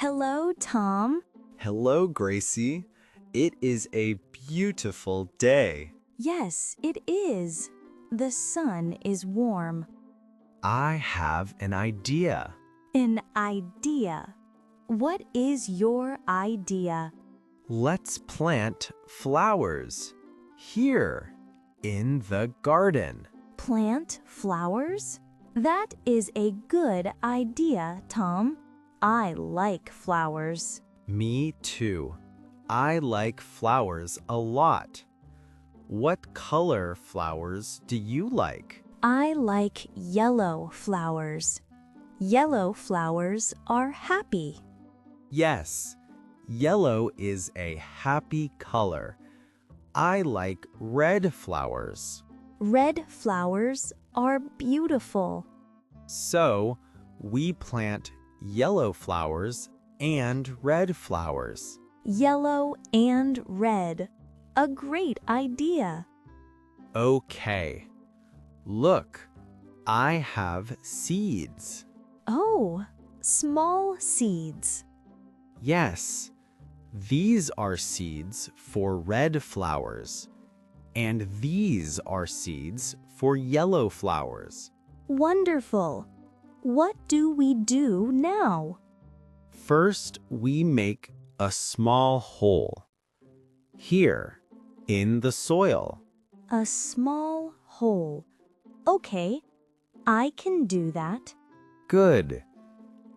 Hello, Tom. Hello, Gracie. It is a beautiful day. Yes, it is. The sun is warm. I have an idea. An idea. What is your idea? Let's plant flowers here in the garden. Plant flowers? That is a good idea, Tom. I like flowers. Me too. I like flowers a lot. What color flowers do you like? I like yellow flowers. Yellow flowers are happy. Yes, yellow is a happy color. I like red flowers. Red flowers are beautiful. So, we plant yellow flowers and red flowers. Yellow and red. A great idea. Okay. Look, I have seeds. Oh, small seeds. Yes, these are seeds for red flowers, and these are seeds for yellow flowers. Wonderful. What do we do now? First, we make a small hole here in the soil. A small hole. Okay, I can do that. Good.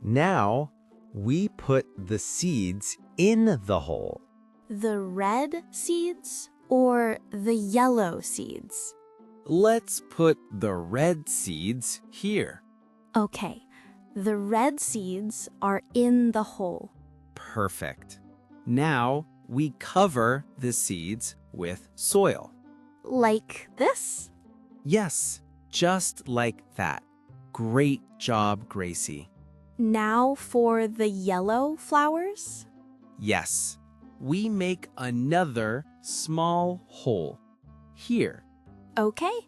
Now, we put the seeds in the hole. The red seeds or the yellow seeds? Let's put the red seeds here. Okay, the red seeds are in the hole. Perfect. Now, we cover the seeds with soil. Like this? Yes, just like that. Great job, Gracie. Now for the yellow flowers? Yes, we make another small hole here. Okay,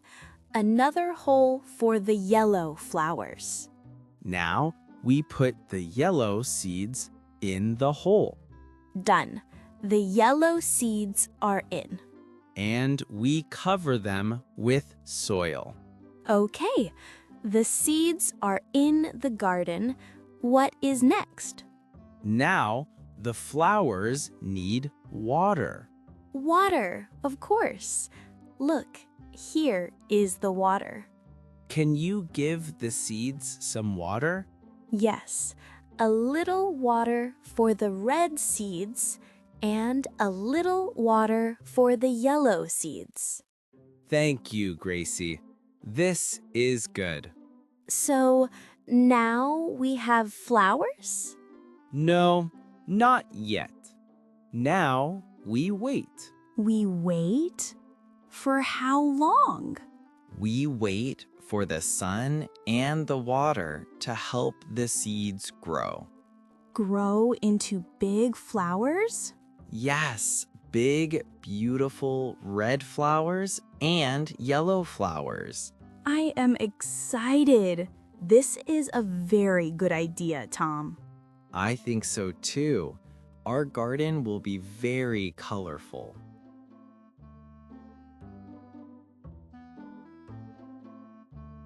another hole for the yellow flowers. Now, we put the yellow seeds in the hole. Done. The yellow seeds are in. And we cover them with soil. Okay, the seeds are in the garden. What is next? Now, the flowers need water. Water, of course. Look, here is the water. Can you give the seeds some water? Yes, a little water for the red seeds and a little water for the yellow seeds. Thank you, Gracie. This is good. So now we have flowers? No, not yet. Now we wait. We wait? For how long? We wait for the sun and the water to help the seeds grow. Grow into big flowers? Yes, big, beautiful red flowers and yellow flowers. I am excited. This is a very good idea, Tom. I think so too. Our garden will be very colorful.